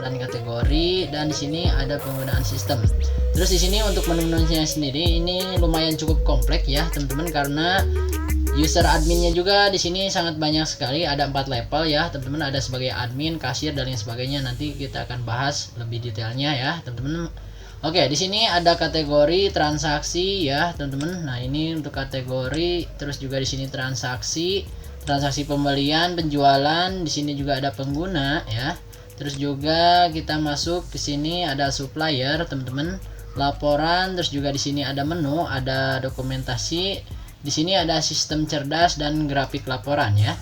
dan kategori, dan di sini ada penggunaan sistem. Terus di sini untuk menu-menunya sendiri ini lumayan cukup kompleks ya teman-teman, karena user adminnya juga di sini sangat banyak sekali, ada 4 level ya teman-teman, ada sebagai admin, kasir dan lain sebagainya. Nanti kita akan bahas lebih detailnya ya teman-teman. Oke, di sini ada kategori transaksi ya teman-teman. Nah, ini untuk kategori, terus juga di sini transaksi pembelian, penjualan, di sini juga ada pengguna ya. Terus juga kita masuk ke sini ada supplier teman-teman, laporan, terus juga di sini ada menu, ada dokumentasi, di sini ada sistem cerdas dan grafik laporan ya.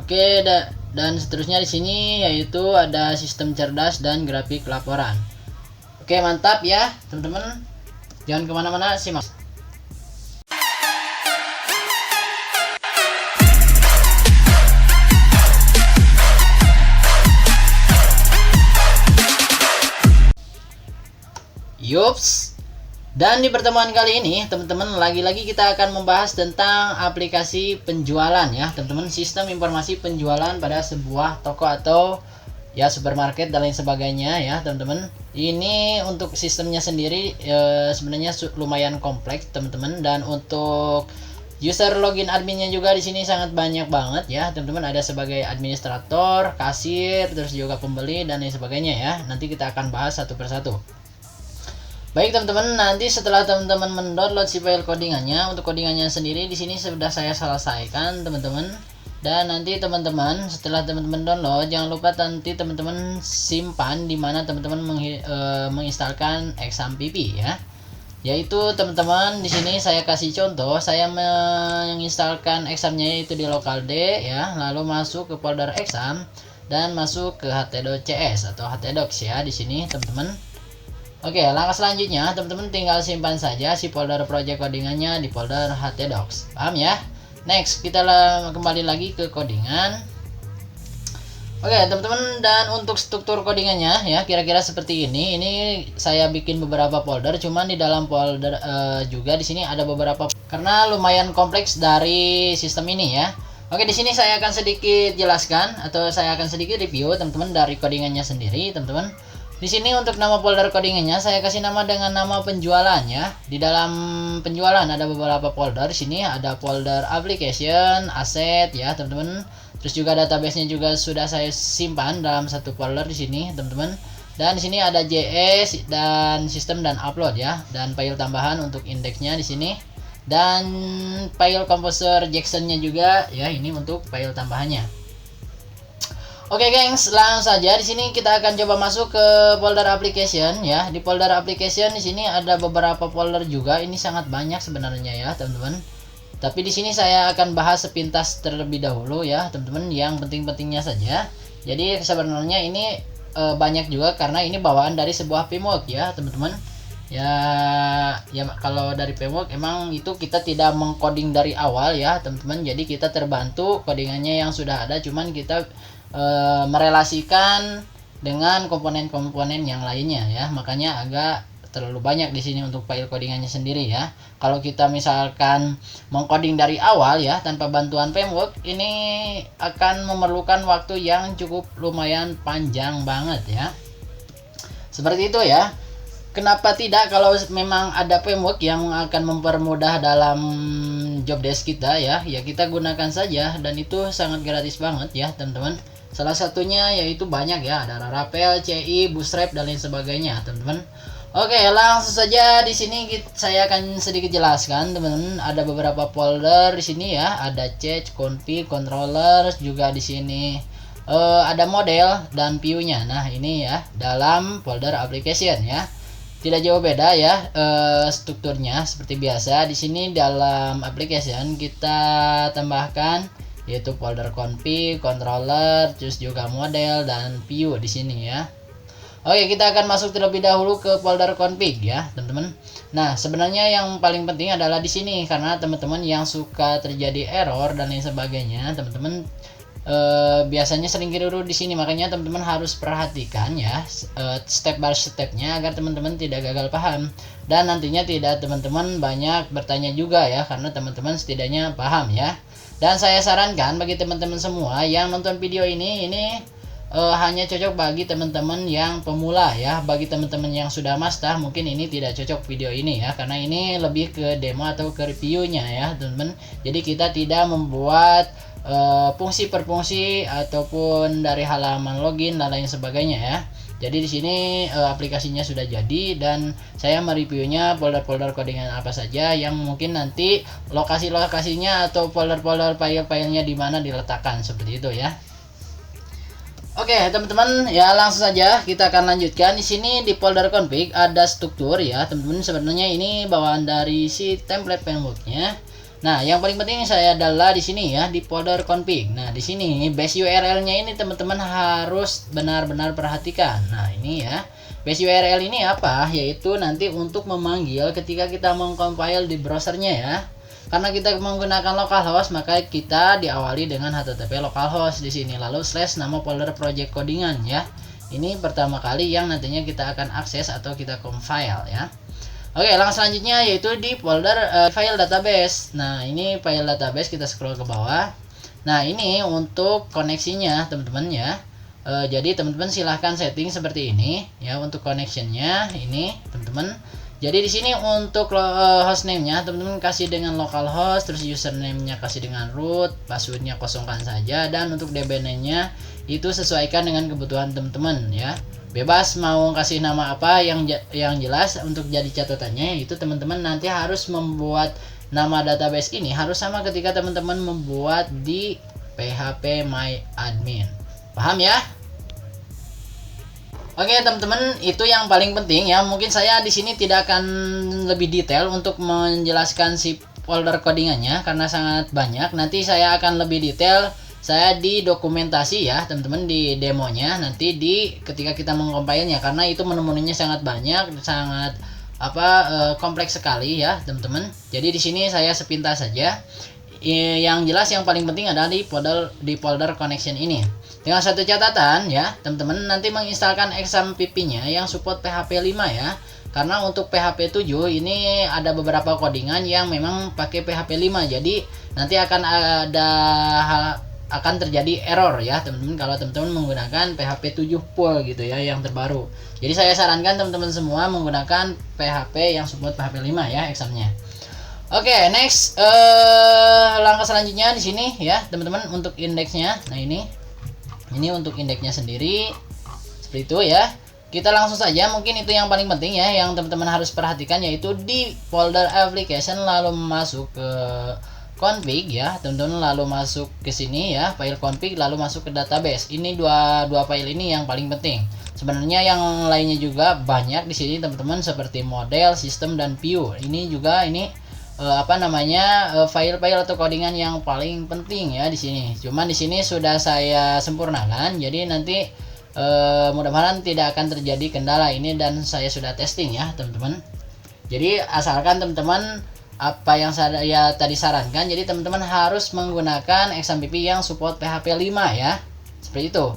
Oke, dan seterusnya di sini yaitu ada sistem cerdas dan grafik laporan. Oke, mantap ya teman-teman, jangan kemana-mana, simak. Yups. Dan di pertemuan kali ini teman-teman, lagi-lagi kita akan membahas tentang aplikasi penjualan ya teman-teman, sistem informasi penjualan pada sebuah toko atau ya supermarket dan lain sebagainya ya teman-teman. Ini untuk sistemnya sendiri sebenarnya lumayan kompleks teman-teman, dan untuk user login adminnya juga di sini sangat banyak banget ya teman-teman. Ada sebagai administrator, kasir, terus juga pembeli dan lain sebagainya ya. Nanti kita akan bahas satu persatu. Baik teman-teman, nanti setelah teman-teman mendownload si file codingannya, untuk codingannya sendiri di sini sudah saya selesaikan teman-teman. Dan nanti teman-teman setelah teman-teman download, jangan lupa nanti teman-teman simpan di mana teman-teman menginstalkan XAMPP ya. Yaitu teman-teman di sini saya kasih contoh, saya menginstalkan examnya itu di local D ya, lalu masuk ke folder exam dan masuk ke htdocs atau htdocs ya di sini teman-teman. Oke, langkah selanjutnya teman-teman tinggal simpan saja si folder project codingannya di folder htdocs. Paham ya? Next, kita kembali lagi ke codingan. Oke, teman-teman, dan untuk struktur codingannya ya kira-kira seperti ini. Ini saya bikin beberapa folder, cuman di dalam folder juga di sini ada beberapa karena lumayan kompleks dari sistem ini ya. Oke, di sini saya akan sedikit jelaskan atau saya akan sedikit review teman-teman dari codingannya sendiri, teman-teman. Di sini untuk nama folder codingannya saya kasih nama dengan nama penjualan ya. Di dalam penjualan ada beberapa folder. Di sini ada folder application, asset ya, teman-teman. Terus juga database-nya juga sudah saya simpan dalam satu folder di sini, teman-teman. Dan di sini ada JS dan sistem dan upload ya, dan file tambahan untuk indeksnya di sini. Dan file composer Jackson-nya juga ya, ini untuk file tambahannya. Oke gengs, langsung saja di sini kita akan coba masuk ke folder application ya. Di folder application di sini ada beberapa folder juga. Ini sangat banyak sebenarnya ya, teman-teman. Tapi di sini saya akan bahas sepintas terlebih dahulu ya, teman-teman, yang penting-pentingnya saja. Jadi sebenarnya ini banyak juga karena ini bawaan dari sebuah framework ya, teman-teman. Ya kalau dari framework emang itu kita tidak mengcoding dari awal ya, teman-teman. Jadi kita terbantu codingannya yang sudah ada, cuman kita merelasikan dengan komponen-komponen yang lainnya ya, makanya agak terlalu banyak di sini untuk file codingannya sendiri ya. Kalau kita misalkan mengcoding dari awal ya tanpa bantuan framework, ini akan memerlukan waktu yang cukup lumayan panjang banget ya. Seperti itu ya. Kenapa tidak kalau memang ada framework yang akan mempermudah dalam job desk kita ya, ya kita gunakan saja, dan itu sangat gratis banget ya teman-teman. Salah satunya yaitu banyak ya, ada Laravel, CI, Bootstrap dan lain sebagainya teman-teman. Oke, langsung saja di sini saya akan sedikit jelaskan teman-teman. Ada beberapa folder di sini ya, ada change, config, controller, juga di sini ada model dan view-nya. Nah, ini ya dalam folder application ya. Tidak jauh beda ya strukturnya seperti biasa. Di sini dalam application kita tambahkan yaitu folder config, controller, terus juga model dan view di sini ya. Oke, kita akan masuk terlebih dahulu ke folder config ya, teman-teman. Nah, sebenarnya yang paling penting adalah di sini karena teman-teman yang suka terjadi error dan lain sebagainya, teman-teman biasanya sering keliru di sini, makanya teman-teman harus perhatikan ya step by stepnya agar teman-teman tidak gagal paham dan nantinya tidak teman-teman banyak bertanya juga ya, karena teman-teman setidaknya paham ya. Dan saya sarankan bagi teman-teman semua yang nonton video ini hanya cocok bagi teman-teman yang pemula ya. Bagi teman-teman yang sudah master mungkin ini tidak cocok video ini ya, karena ini lebih ke demo atau ke reviewnya ya teman-teman. Jadi kita tidak membuat fungsi per fungsi ataupun dari halaman login dan lain sebagainya ya. Jadi di sini aplikasinya sudah jadi dan saya mereviewnya folder-folder codingan apa saja yang mungkin nanti lokasi-lokasinya atau folder-folder file-filenya di mana diletakkan seperti itu ya. Oke teman-teman ya, langsung saja kita akan lanjutkan. Di sini di folder config ada struktur ya teman-teman. Sebenarnya ini bawaan dari si template frameworknya. Nah, yang paling penting saya adalah di sini ya, di folder config. Nah, di sini base URL-nya ini teman-teman harus benar-benar perhatikan. Nah, ini ya. Base URL ini apa? Yaitu nanti untuk memanggil ketika kita mengcompile di browsernya ya. Karena kita menggunakan localhost, maka kita diawali dengan http localhost di sini, lalu / nama folder project codingan ya. Ini pertama kali yang nantinya kita akan akses atau kita compile ya. Oke, langkah selanjutnya yaitu di folder file database. Nah, ini file database, kita scroll ke bawah. Nah, ini untuk koneksinya teman-teman ya. Jadi teman-teman silahkan setting seperti ini ya untuk connectionnya ini teman-teman. Jadi di sini untuk hostname-nya teman-teman kasih dengan localhost, terus username-nya kasih dengan root, password-nya kosongkan saja, dan untuk dbname-nya itu sesuaikan dengan kebutuhan teman-teman ya. Bebas mau kasih nama apa, yang jelas untuk jadi catatannya itu teman-teman nanti harus membuat nama database ini harus sama ketika teman-teman membuat di PHP My Admin. Paham ya? Oke teman-teman, itu yang paling penting ya. Mungkin saya di sini tidak akan lebih detail untuk menjelaskan si folder codingannya karena sangat banyak. Nanti saya akan lebih detail saya di dokumentasi ya teman-teman, di demonya nanti di ketika kita mengcompile-nya, karena itu menu-menunya sangat banyak, sangat kompleks sekali ya teman-teman. Jadi di sini saya sepintas saja. Yang jelas yang paling penting adalah di folder connection ini. Dengan satu catatan ya teman-teman, nanti menginstalkan XAMPP-nya yang support PHP 5 ya. Karena untuk PHP 7 ini ada beberapa codingan yang memang pakai PHP 5. Jadi nanti akan terjadi error ya teman-teman kalau teman-teman menggunakan PHP 7 full gitu ya, yang terbaru. Jadi saya sarankan teman-teman semua menggunakan PHP yang support PHP 5 ya examnya. Oke, next langkah selanjutnya di sini ya teman-teman untuk indeksnya. Nah, ini untuk indeksnya sendiri seperti itu ya. Kita langsung saja, mungkin itu yang paling penting ya yang teman-teman harus perhatikan, yaitu di folder application lalu masuk ke config ya teman-teman, lalu masuk ke sini ya file config, lalu masuk ke database. Ini dua file ini yang paling penting. Sebenarnya yang lainnya juga banyak di sini teman-teman, seperti model, sistem, dan view. Ini juga file-file atau codingan yang paling penting ya di sini. Cuman di sini sudah saya sempurnakan, jadi nanti mudah-mudahan tidak akan terjadi kendala ini, dan saya sudah testing ya teman-teman. Jadi asalkan teman-teman apa yang saya tadi sarankan, jadi teman-teman harus menggunakan XAMPP yang support PHP 5 ya. Seperti itu.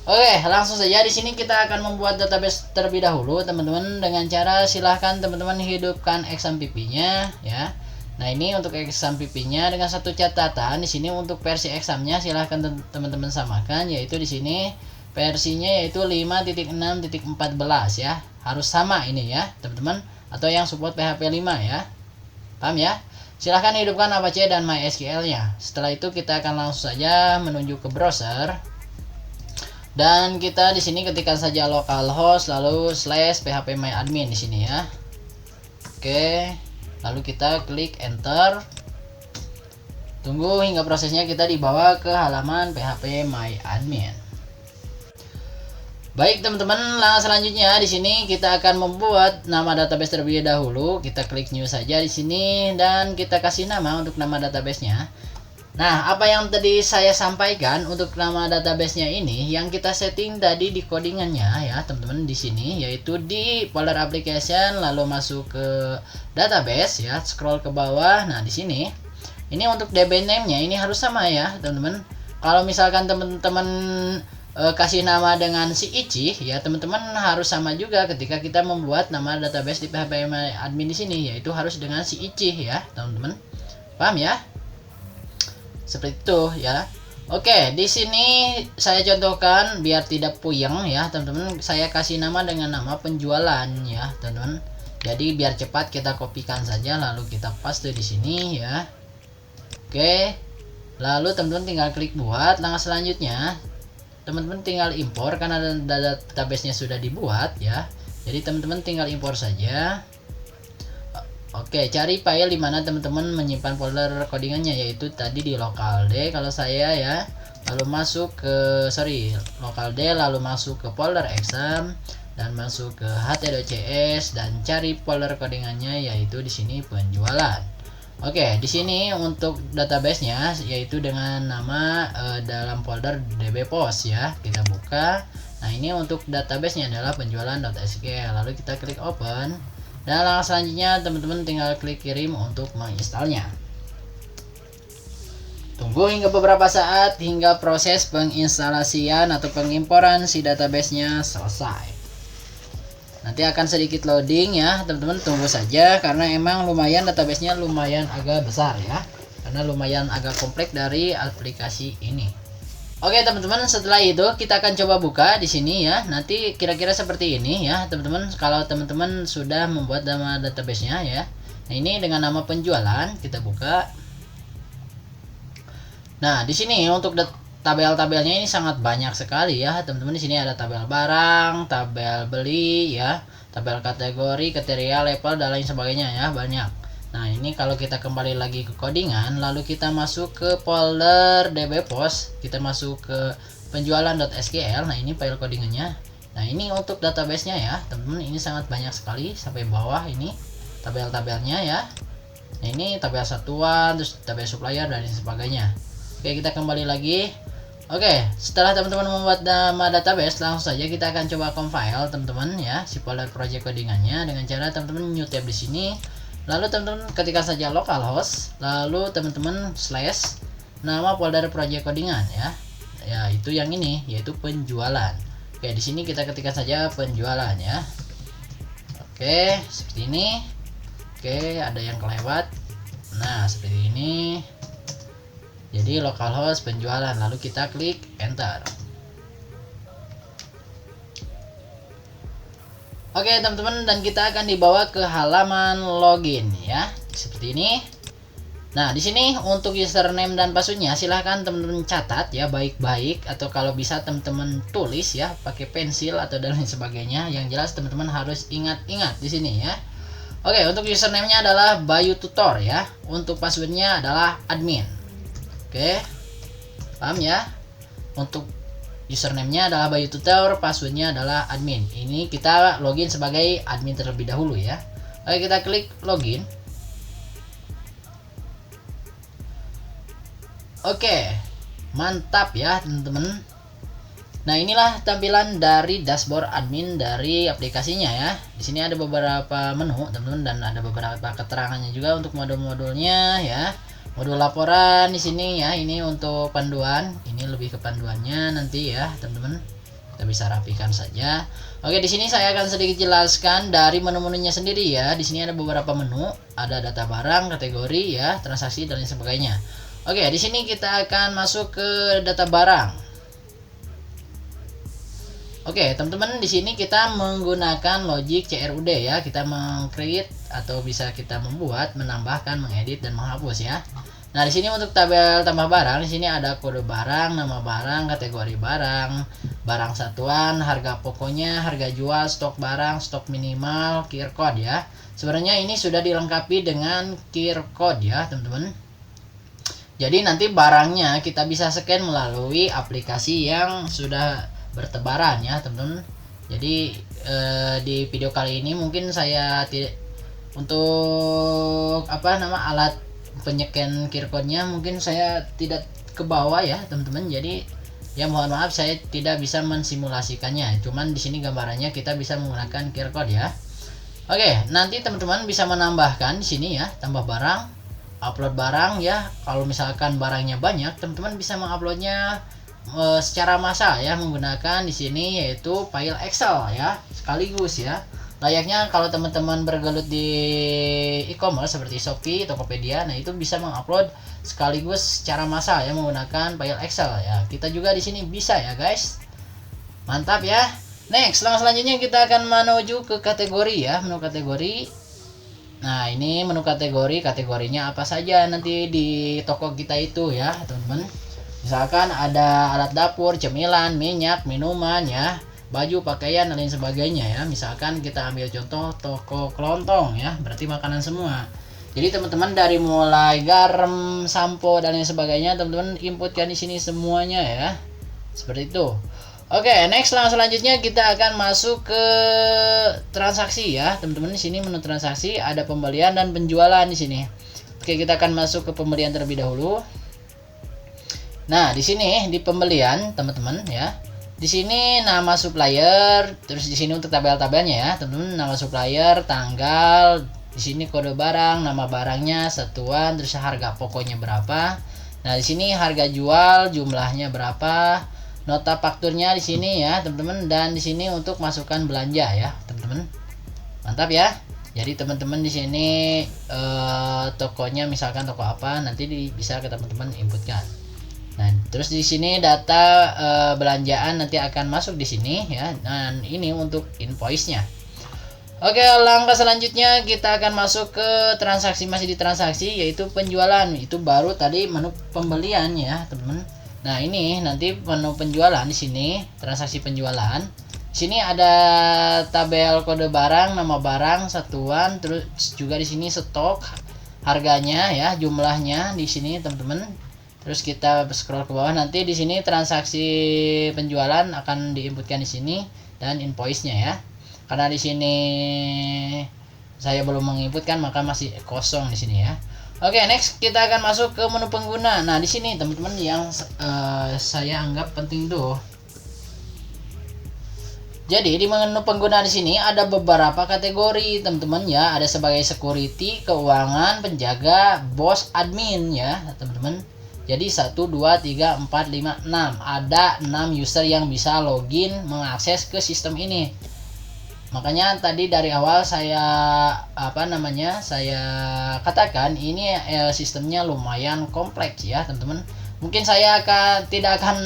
Oke, langsung saja di sini kita akan membuat database terlebih dahulu teman-teman, dengan cara silahkan teman-teman hidupkan XAMPP-nya ya. Nah, ini untuk XAMPP-nya dengan satu catatan, di sini untuk versi examnya silahkan teman-teman samakan, yaitu di sini versinya yaitu 5.6.14 ya. Harus sama ini ya, teman-teman, atau yang support PHP 5 ya. Paham ya? Silahkan hidupkan Apache dan MySQL-nya. Setelah itu kita akan langsung saja menuju ke browser. Dan kita di sini ketikkan saja localhost lalu /phpMyAdmin di sini ya. Oke. Lalu kita klik enter. Tunggu hingga prosesnya kita dibawa ke halaman PHP MyAdmin. Baik teman-teman, langkah selanjutnya di sini kita akan membuat nama database terlebih dahulu. Kita klik new saja di sini dan kita kasih nama untuk nama database-nya. Nah, apa yang tadi saya sampaikan untuk nama database-nya ini yang kita setting tadi di codingannya ya, teman-teman di sini, yaitu di folder application lalu masuk ke database ya, scroll ke bawah. Nah, di sini ini untuk DB name-nya ini harus sama ya, teman-teman. Kalau misalkan teman-teman kasih nama dengan si Ichi ya, teman-teman harus sama juga ketika kita membuat nama database di PHP admin di sini, yaitu harus dengan si Ichi ya, teman-teman. Paham ya? Seperti itu ya. Oke, di sini saya contohkan biar tidak puyeng ya, teman-teman. Saya kasih nama dengan nama penjualan ya, teman-teman. Jadi biar cepat kita kopikan saja lalu kita paste di sini ya. Oke. Lalu teman-teman tinggal klik buat. Langkah selanjutnya teman-teman tinggal impor karena database-nya sudah dibuat ya. Jadi teman-teman tinggal impor saja. Oke, cari file di mana teman-teman menyimpan folder codingannya, yaitu tadi di local D kalau saya ya. Lalu masuk ke local D, lalu masuk ke folder exam dan masuk ke ht.cs dan cari folder codingannya, yaitu di sini penjualan. Oke, di sini untuk database-nya yaitu dengan nama dalam folder dbpost ya. Kita buka. Nah, ini untuk database-nya adalah penjualan.sql. Lalu kita klik open. Dan langkah selanjutnya teman-teman tinggal klik kirim untuk menginstalnya. Tunggu hingga beberapa saat hingga proses penginstalasian atau pengimporan si database-nya selesai. Nanti akan sedikit loading ya, teman-teman tunggu saja karena emang lumayan database-nya lumayan agak besar ya. Karena lumayan agak kompleks dari aplikasi ini. Oke teman-teman, setelah itu kita akan coba buka di sini ya. Nanti kira-kira seperti ini ya teman-teman. Kalau teman-teman sudah membuat nama database-nya ya. Nah, ini dengan nama penjualan kita buka. Nah, di sini untuk tabel-tabelnya ini sangat banyak sekali ya teman-teman. Di sini ada tabel barang, tabel beli ya, tabel kategori, kriteria, level dan lain sebagainya ya, banyak. Nah, ini kalau kita kembali lagi ke codingan, lalu kita masuk ke folder dbpost, kita masuk ke penjualan.sql. Nah, ini file codingannya. Nah, ini untuk database-nya ya, teman-teman. Ini sangat banyak sekali sampai bawah ini tabel-tabelnya ya. Nah, ini tabel satuan, terus tabel supplier dan lain sebagainya. Oke, kita kembali lagi. Oke, setelah teman-teman membuat nama database, langsung saja kita akan coba compile teman-teman ya, si folder project codingannya dengan cara teman-teman new tab di sini. Lalu teman-teman ketikkan saja localhost, lalu teman-teman slash nama folder project codingan ya. Ya, itu yang ini yaitu penjualan. Oke, di sini kita ketikkan saja penjualan ya. Oke, seperti ini. Oke, ada yang kelewat. Nah, seperti ini. Jadi localhost penjualan, lalu kita klik enter. Oke teman-teman, dan kita akan dibawa ke halaman login ya, seperti ini. Nah, di sini untuk username dan passwordnya silahkan teman-teman catat ya baik-baik, atau kalau bisa teman-teman tulis ya pakai pensil atau dan lain sebagainya. Yang jelas teman-teman harus ingat-ingat di sini ya. Oke, untuk username-nya adalah Bayu Tutor ya. Untuk passwordnya adalah admin. Oke, paham ya? Untuk username-nya adalah Bayu Tutor, password-nya adalah admin. Ini kita login sebagai admin terlebih dahulu ya. Oke, kita klik login. Oke, mantap ya teman-teman. Nah, inilah tampilan dari dashboard admin dari aplikasinya ya. Di sini ada beberapa menu teman-teman dan ada beberapa keterangannya juga untuk modul-modulnya ya. Modul laporan di sini ya, ini untuk panduan, ini lebih ke panduannya nanti ya teman-teman. Kita bisa rapikan saja. Oke, di sini saya akan sedikit jelaskan dari menu-menunya sendiri ya. Di sini ada beberapa menu, ada data barang, kategori ya, transaksi dan lain sebagainya. Oke, di sini kita akan masuk ke data barang. Oke, teman-teman, di sini kita menggunakan logic CRUD ya. Kita meng-create atau bisa kita membuat, menambahkan, mengedit dan menghapus ya. Nah, di sini untuk tabel tambah barang, di sini ada kode barang, nama barang, kategori barang, barang satuan, harga pokoknya, harga jual, stok barang, stok minimal, QR code ya. Sebenarnya ini sudah dilengkapi dengan QR code ya, teman-teman. Jadi nanti barangnya kita bisa scan melalui aplikasi yang sudah bertebaran ya teman-teman. Jadi di video kali ini mungkin saya untuk alat penyekian QR code-nya mungkin saya tidak ke bawah ya teman-teman. Jadi ya mohon maaf saya tidak bisa mensimulasikannya. Cuman di sini gambarannya kita bisa menggunakan QR code ya. Oke, nanti teman-teman bisa menambahkan di sini ya, tambah barang, upload barang ya. Kalau misalkan barangnya banyak, teman-teman bisa menguploadnya secara massal ya, menggunakan di sini yaitu file Excel ya sekaligus ya. layaknya kalau teman-teman bergelut di e-commerce seperti Shopee, Tokopedia, nah itu bisa mengupload sekaligus secara massal ya menggunakan file Excel ya. Kita juga di sini bisa ya guys. Mantap ya. Next, selanjutnya kita akan menuju ke kategori ya, menu kategori. Nah, ini menu kategori, kategorinya apa saja nanti di toko kita itu ya, teman-teman. Misalkan ada alat dapur, cemilan, minyak, minuman ya, baju, pakaian, dan lain sebagainya ya. Misalkan kita ambil contoh toko kelontong ya, berarti makanan semua. Jadi teman-teman dari mulai garam, sampo, dan lain sebagainya, teman-teman inputkan di sini semuanya ya. Seperti itu. Oke, next selanjutnya kita akan masuk ke transaksi ya. Teman-teman di sini menu transaksi ada pembelian dan penjualan di sini. Oke, kita akan masuk ke pembelian terlebih dahulu. Nah, di sini di pembelian, teman-teman ya. Di sini nama supplier, terus di sini untuk tabel-tabelnya ya, teman-teman, nama supplier, tanggal, di sini kode barang, nama barangnya, satuan, terus harga pokoknya berapa. Nah, di sini harga jual, jumlahnya berapa, nota fakturnya di sini ya, teman-teman, dan di sini untuk masukkan belanja ya, teman-teman. Mantap ya. Jadi teman-teman di sini tokonya misalkan toko apa, nanti bisa ke teman-teman inputkan. Nah, terus di sini data belanjaan nanti akan masuk di sini ya. Dan ini untuk invoice-nya. Oke, langkah selanjutnya kita akan masuk ke transaksi, masih di transaksi yaitu penjualan. Itu baru tadi menu pembelian ya, teman-teman. Nah, ini nanti menu penjualan di sini, transaksi penjualan. Di sini ada tabel kode barang, nama barang, satuan, terus juga di sini stok, harganya ya, jumlahnya di sini, teman-teman. Terus kita scroll ke bawah, nanti di sini transaksi penjualan akan diinputkan di sini dan invoice-nya ya. Karena di sini saya belum menginputkan maka masih kosong di sini ya. Oke, next kita akan masuk ke menu pengguna. Nah, di sini teman-teman yang saya anggap penting tuh. Jadi di menu pengguna di sini ada beberapa kategori, teman-teman ya. Ada sebagai security, keuangan, penjaga, bos, admin ya, teman-teman. Jadi 1, 2, 3, 4, 5, 6. Ada 6 user yang bisa login mengakses ke sistem ini. Makanya tadi dari awal saya saya katakan ini sistemnya lumayan kompleks ya, teman-teman. Mungkin saya tidak akan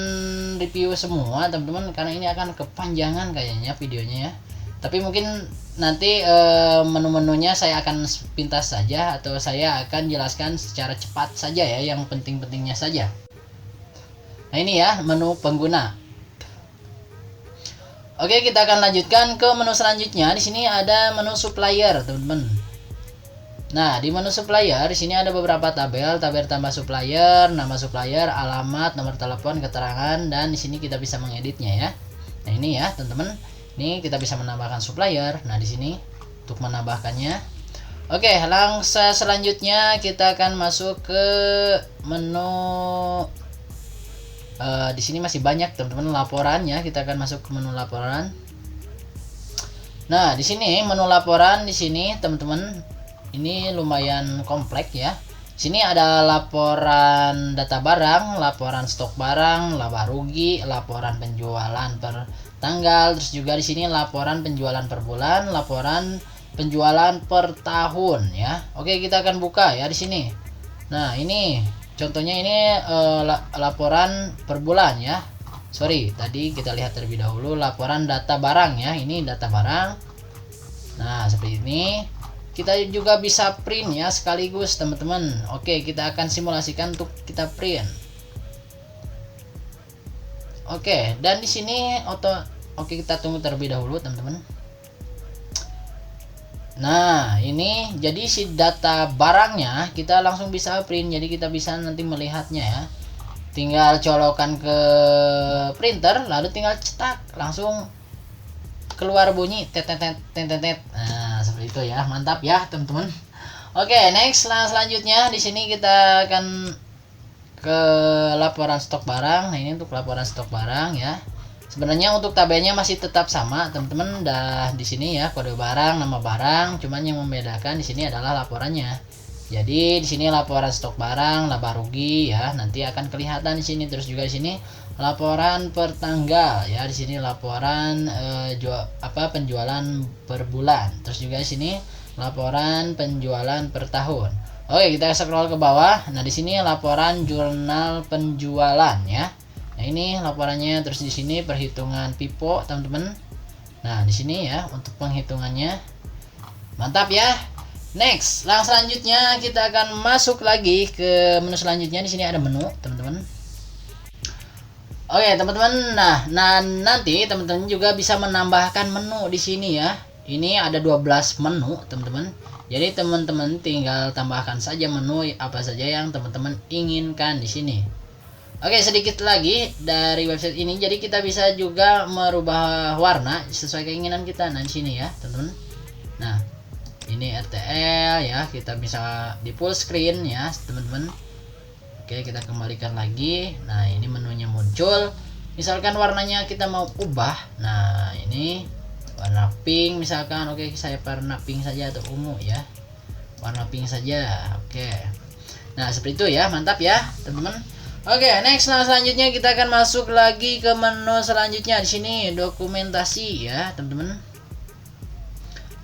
review semua, teman-teman, karena ini akan kepanjangan kayaknya videonya ya. Tapi mungkin nanti menu-menunya saya akan pintas saja atau saya akan jelaskan secara cepat saja ya, yang penting-pentingnya saja. Nah, ini ya menu pengguna. Oke, kita akan lanjutkan ke menu selanjutnya. Di sini ada menu supplier, teman-teman. Nah, di menu supplier di sini ada beberapa tabel tambah supplier, nama supplier, alamat, nomor telepon, keterangan, dan di sini kita bisa mengeditnya ya. Nah, ini ya, teman-teman. Ini kita bisa menambahkan supplier. Nah, di sini untuk menambahkannya. Oke, langkah selanjutnya kita akan masuk ke menu. Di sini masih banyak, teman-teman, laporannya. Kita akan masuk ke menu laporan. Nah, di sini menu laporan di sini, teman-teman, ini lumayan kompleks ya. Di sini ada laporan data barang, laporan stok barang, laba rugi, laporan penjualan per tanggal, terus juga di sini laporan penjualan per bulan, laporan penjualan per tahun ya. Oke, kita akan buka ya di sini. Nah, ini contohnya ini laporan per bulan ya. Sorry, tadi kita lihat terlebih dahulu laporan data barang ya. Ini data barang. Nah, seperti ini. Kita juga bisa print ya sekaligus, teman-teman. Oke, kita akan simulasikan untuk kita print. Oke, dan di sini oke, kita tunggu terlebih dahulu, teman-teman. Nah, ini jadi si data barangnya kita langsung bisa print. Jadi kita bisa nanti melihatnya ya. Tinggal colokan ke printer, lalu tinggal cetak, langsung keluar bunyi tet. Nah, seperti itu ya. Mantap ya, teman-teman. Oke, next selanjutnya di sini kita akan ke laporan stok barang. Nah, ini untuk laporan stok barang ya. Sebenarnya untuk tabelnya masih tetap sama, teman-teman. Dah di sini ya, kode barang, nama barang, cuman yang membedakan di sini adalah laporannya. Jadi di sini laporan stok barang, laba rugi ya, nanti akan kelihatan di sini. Terus juga di sini laporan per tanggal ya. Di sini laporan penjualan per bulan. Terus juga di sini laporan penjualan per tahun. Oke, kita scroll ke bawah. Nah, di sini laporan jurnal penjualan ya. Nah, ini laporannya. Terus di sini perhitungan pipo, teman-teman. Nah, di sini ya untuk penghitungannya. Mantap ya. Next, selanjutnya kita akan masuk lagi ke menu selanjutnya. Di sini ada menu, teman-teman. Oke, teman-teman. Nah, nanti teman-teman juga bisa menambahkan menu di sini ya. Ini ada 12 menu, teman-teman. Jadi teman-teman tinggal tambahkan saja menu apa saja yang teman-teman inginkan di sini. Oke, sedikit lagi dari website ini. Jadi kita bisa juga merubah warna sesuai keinginan kita. Nah, di sini ya, teman-teman. Nah, ini RTL ya. Kita bisa di full screen ya, teman-teman. Oke, kita kembalikan lagi. Nah, ini menunya muncul. Misalkan warnanya kita mau ubah. Nah, ini warna pink misalkan. Oke, saya warna pink saja atau ungu ya. Warna pink saja. Oke. Nah, seperti itu ya. Mantap ya, teman-teman. Oke, next. Nah, selanjutnya kita akan masuk lagi ke menu selanjutnya. Di sini dokumentasi ya, teman-teman.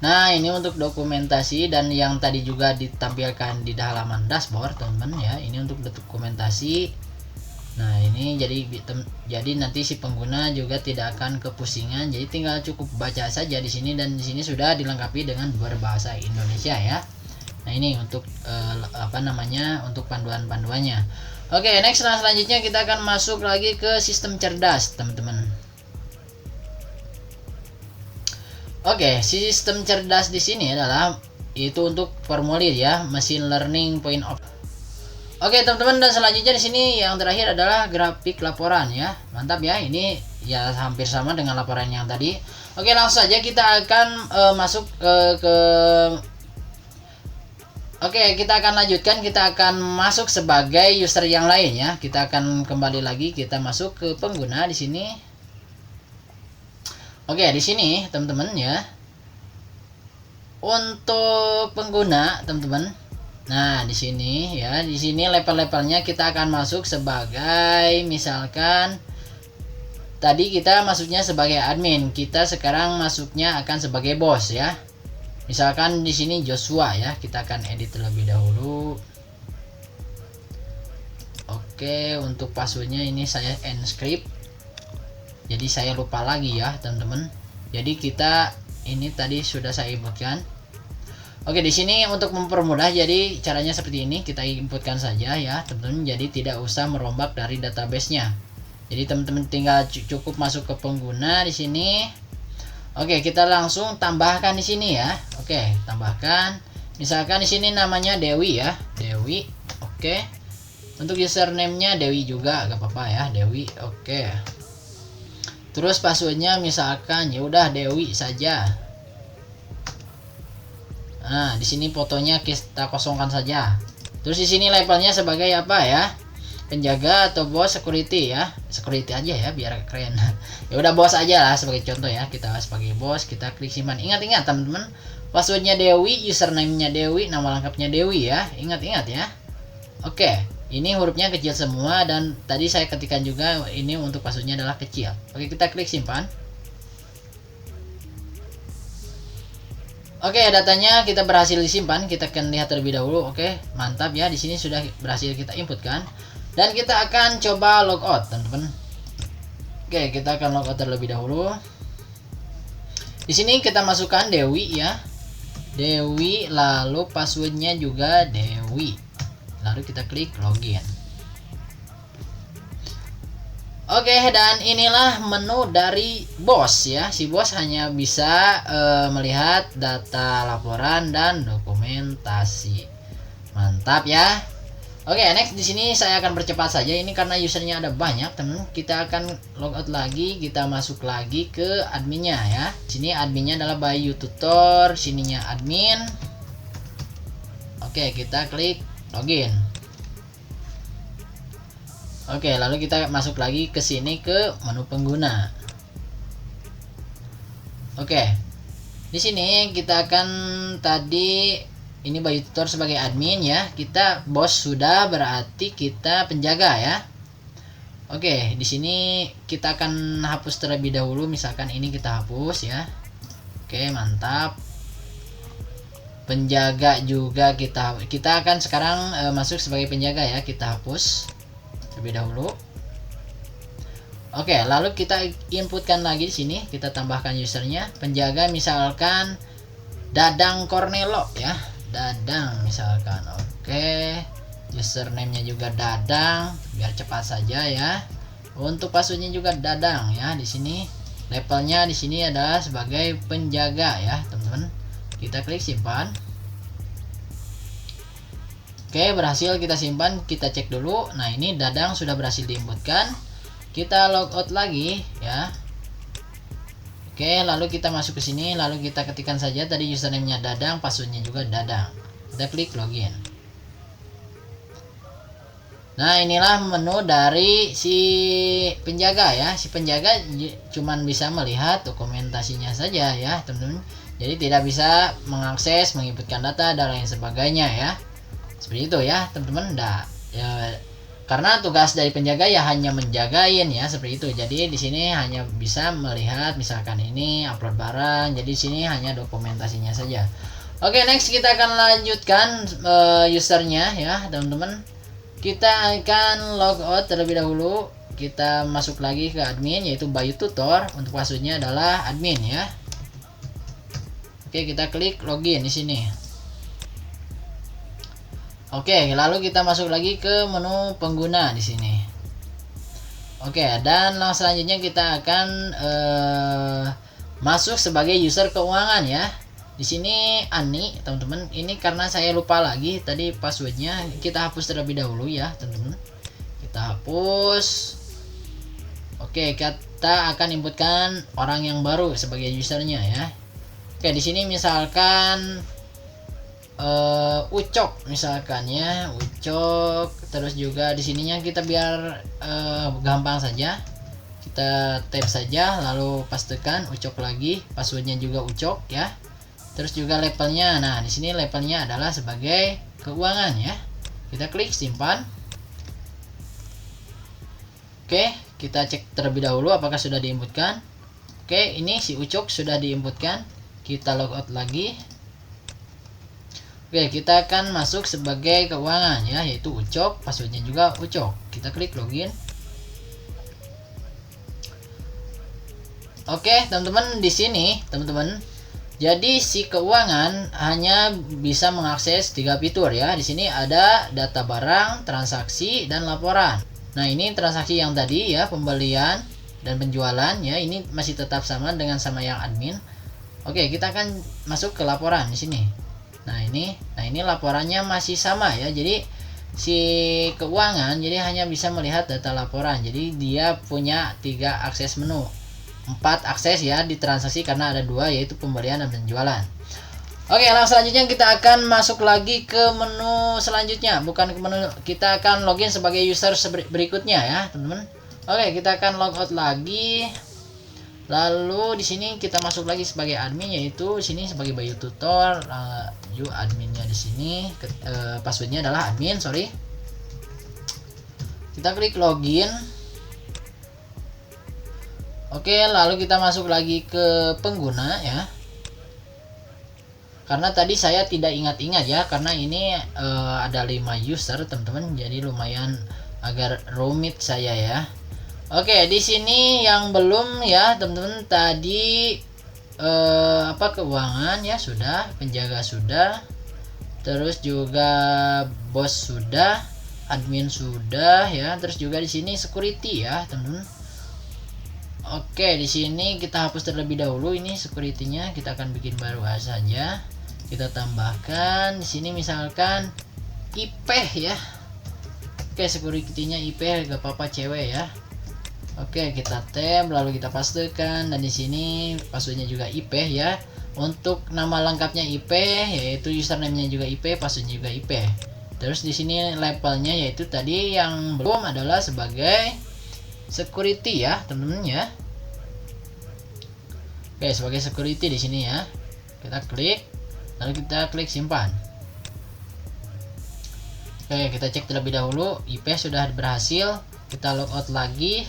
Nah, ini untuk dokumentasi dan yang tadi juga ditampilkan di halaman dashboard, teman-teman ya. Ini untuk dokumentasi. Nah, ini jadi nanti si pengguna juga tidak akan kepusingan. Jadi tinggal cukup baca saja di sini, dan di sini sudah dilengkapi dengan berbahasa Indonesia ya. Nah, ini untuk untuk panduan-panduannya. Oke, next. Nah, selanjutnya kita akan masuk lagi ke sistem cerdas, teman-teman. Oke, sistem cerdas di sini adalah itu untuk formulir ya, machine learning point of. Oke, teman-teman, dan selanjutnya di sini yang terakhir adalah grafik laporan ya. Mantap ya, ini ya hampir sama dengan laporan yang tadi. Oke, langsung saja kita akan masuk Oke, kita akan lanjutkan. Kita akan masuk sebagai user yang lain ya. Kita akan kembali lagi, kita masuk ke pengguna di sini. Oke, di sini teman-teman ya. Untuk pengguna, teman-teman. Nah, di sini ya, di sini level-levelnya kita akan masuk sebagai misalkan tadi kita masuknya sebagai admin, kita sekarang masuknya akan sebagai bos ya. Misalkan di sini Joshua ya, kita akan edit terlebih dahulu. Oke, untuk passwordnya ini saya encrypt. Jadi saya lupa lagi ya, teman-teman. Jadi kita ini tadi sudah saya inputkan. Oke, di sini untuk mempermudah, jadi caranya seperti ini, kita inputkan saja ya, teman-teman. Jadi tidak usah merombak dari database-nya. Jadi teman-teman tinggal cukup masuk ke pengguna di sini. Oke, kita langsung tambahkan di sini ya. Oke, tambahkan. Misalkan di sini namanya Dewi ya, Dewi. Oke. Untuk username-nya Dewi juga, gak apa-apa ya, Dewi. Oke. Terus passwordnya misalkan ya udah Dewi saja. Nah, di sini fotonya kita kosongkan saja. Terus di sini levelnya sebagai apa ya? Penjaga atau bos, security ya. Security aja ya biar keren. Ya udah bos aja lah sebagai contoh ya. Kita sebagai bos, kita klik simpan. Ingat-ingat teman-teman, passwordnya Dewi, username-nya Dewi, nama lengkapnya Dewi ya. Ingat-ingat ya. Oke. Ini hurufnya kecil semua, dan tadi saya ketikkan juga ini untuk passwordnya adalah kecil. Oke, kita klik simpan. Oke, datanya kita berhasil disimpan. Kita akan lihat terlebih dahulu. Oke, mantap ya. Di sini sudah berhasil kita inputkan, dan kita akan coba logout, teman-teman. Oke, kita akan logout terlebih dahulu. Di sini kita masukkan Dewi ya, Dewi, lalu passwordnya juga Dewi. Lalu kita klik login. Oke, dan inilah menu dari bos ya. Si bos hanya bisa melihat data laporan dan dokumentasi. Mantap ya. Oke, next di sini saya akan percepat saja ini karena usernya ada banyak, teman. Kita akan logout lagi, kita masuk lagi ke adminnya ya. Sini adminnya adalah Bayu Tutor, sininya admin. Oke, kita klik login. Oke, lalu kita masuk lagi ke sini ke menu pengguna. Oke. Di sini kita akan tadi ini Bayu Tutor sebagai admin ya. Kita bos sudah, berarti kita penjaga ya. Oke, di sini kita akan hapus terlebih dahulu, misalkan ini kita hapus ya. Oke, mantap. Penjaga juga kita akan sekarang masuk sebagai penjaga ya, kita hapus terlebih dahulu. Oke, lalu kita inputkan lagi di sini, kita tambahkan usernya. Penjaga misalkan Dadang Cornelo ya, Dadang misalkan. Oke, username-nya juga Dadang, biar cepat saja ya. Untuk passwordnya juga Dadang ya. Di sini levelnya di sini adalah sebagai penjaga ya, teman-teman. Kita klik simpan. Oke, berhasil kita simpan. Kita cek dulu. Nah, ini Dadang sudah berhasil diinputkan. Kita logout lagi ya. Oke, lalu kita masuk ke sini, lalu kita ketikkan saja tadi username-nya Dadang, passwordnya juga Dadang. Kita klik login. Nah, inilah menu dari si penjaga ya. Si penjaga cuman bisa melihat dokumentasinya saja ya, teman-teman. Jadi tidak bisa mengakses, menginputkan data dan lain sebagainya ya. Seperti itu ya, teman-teman. Ya, karena tugas dari penjaga ya hanya menjagain ya, seperti itu. Jadi di sini hanya bisa melihat misalkan ini upload barang. Jadi di sini hanya dokumentasinya saja. Oke, next kita akan lanjutkan usernya ya, teman-teman. Kita akan logout terlebih dahulu. Kita masuk lagi ke admin yaitu Bayu Tutor. Untuk passwordnya adalah admin ya. Oke, kita klik login di sini. Oke, lalu kita masuk lagi ke menu pengguna di sini. Oke, dan selanjutnya kita akan masuk sebagai user keuangan ya. Di sini Ani, teman-teman. Ini karena saya lupa lagi tadi passwordnya, kita hapus terlebih dahulu ya, teman-teman. Kita hapus. Oke, kita akan inputkan orang yang baru sebagai usernya ya. Oke, di sini misalkan Ucok misalkan ya, Ucok. Terus juga di sininya kita biar gampang saja, kita tap saja lalu pastikan Ucok lagi, passwordnya juga Ucok ya. Terus juga levelnya, nah di sini levelnya adalah sebagai keuangan ya. Kita klik simpan. Oke, kita cek terlebih dahulu apakah sudah diinputkan. Oke, ini si Ucok sudah diinputkan. Kita logout lagi. Oke, kita akan masuk sebagai keuangan ya, yaitu Ucok, passwordnya juga Ucok. Kita klik login. Oke, teman-teman, di sini, teman-teman. Jadi si keuangan hanya bisa mengakses 3 fitur ya. Di sini ada data barang, transaksi, dan laporan. Nah, ini transaksi yang tadi ya, pembelian dan penjualan ya, ini masih tetap sama dengan sama yang admin. Oke, kita akan masuk ke laporan di sini. Nah ini laporannya masih sama ya. Jadi si keuangan jadi hanya bisa melihat data laporan. Jadi dia punya 3 akses menu, 4 akses ya di transaksi karena ada 2 yaitu pembelian dan penjualan. Oke, langsung selanjutnya kita akan masuk lagi ke menu selanjutnya, bukan ke menu, kita akan login sebagai user berikutnya ya, teman-teman. Oke, kita akan logout lagi. Lalu di sini kita masuk lagi sebagai admin, yaitu di sini sebagai Bayu Tutor. Adminnya di sini passwordnya adalah admin, sorry. Kita klik login. Oke, lalu kita masuk lagi ke pengguna ya. Karena tadi saya tidak ingat-ingat ya, karena ini ada 5 user teman-teman, jadi lumayan agak rumit saya ya. Oke, di sini yang belum ya teman-teman, tadi keuangan ya sudah, penjaga sudah, terus juga bos sudah, admin sudah ya, terus juga di sini security ya teman-teman. Oke, di sini kita hapus terlebih dahulu ini security-nya, kita akan bikin baru saja. Kita tambahkan di sini misalkan IP ya. Oke, security-nya IP, gak apa-apa cewek ya. Oke, kita tab lalu kita pastikan, dan di sini passwordnya juga IP ya. Untuk nama lengkapnya IP, yaitu username-nya juga IP, passwordnya juga IP. Terus di sini levelnya yaitu tadi yang belum adalah sebagai security ya, teman-teman ya. Oke, sebagai security di sini ya. Kita klik, lalu kita klik simpan. Oke, kita cek terlebih dahulu, IP sudah berhasil. Kita logout lagi.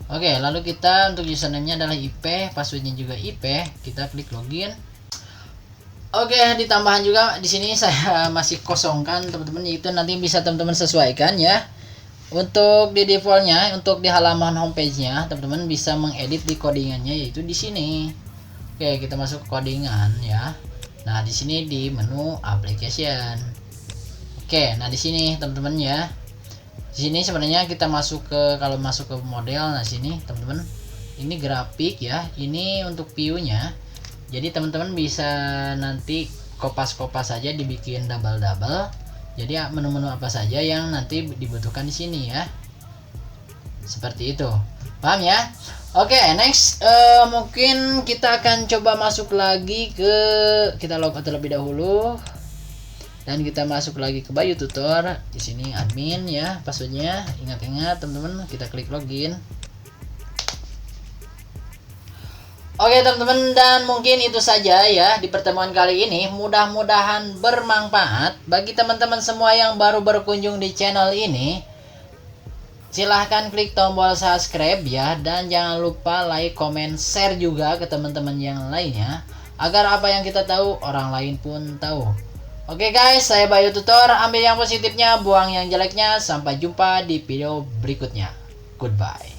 Oke, lalu kita untuk username-nya adalah IP, passwordnya juga IP. Kita klik login. Oke, ditambahan juga di sini saya masih kosongkan teman-teman, itu nanti bisa teman-teman sesuaikan ya. Untuk di defaultnya, untuk di halaman homepage-nya teman-teman bisa mengedit di codingannya, yaitu di sini. Oke, kita masuk ke codingan ya. Nah, di sini di menu application. Oke, nah di sini teman-teman ya. Di sini sebenarnya kita masuk ke, kalau masuk ke model, nah sini teman-teman, ini grafik ya, ini untuk view-nya. Jadi teman-teman bisa nanti kopas-kopas saja, dibikin double-double. Jadi menu-menu apa saja yang nanti dibutuhkan di sini ya. Seperti itu. Paham ya? Oke, next mungkin kita akan coba masuk lagi ke, kita logout terlebih dahulu. Dan kita masuk lagi ke Bayu Tutor. Di sini admin ya, passwordnya. Ingat-ingat teman-teman, kita klik login. Oke teman-teman, dan mungkin itu saja ya di pertemuan kali ini. Mudah-mudahan bermanfaat bagi teman-teman semua yang baru berkunjung di channel ini. Silahkan klik tombol subscribe ya, dan jangan lupa like, comment, share juga ke teman-teman yang lainnya, agar apa yang kita tahu orang lain pun tahu. Oke guys, saya Bayu Tutor. Ambil yang positifnya, buang yang jeleknya. Sampai jumpa di video berikutnya. Goodbye.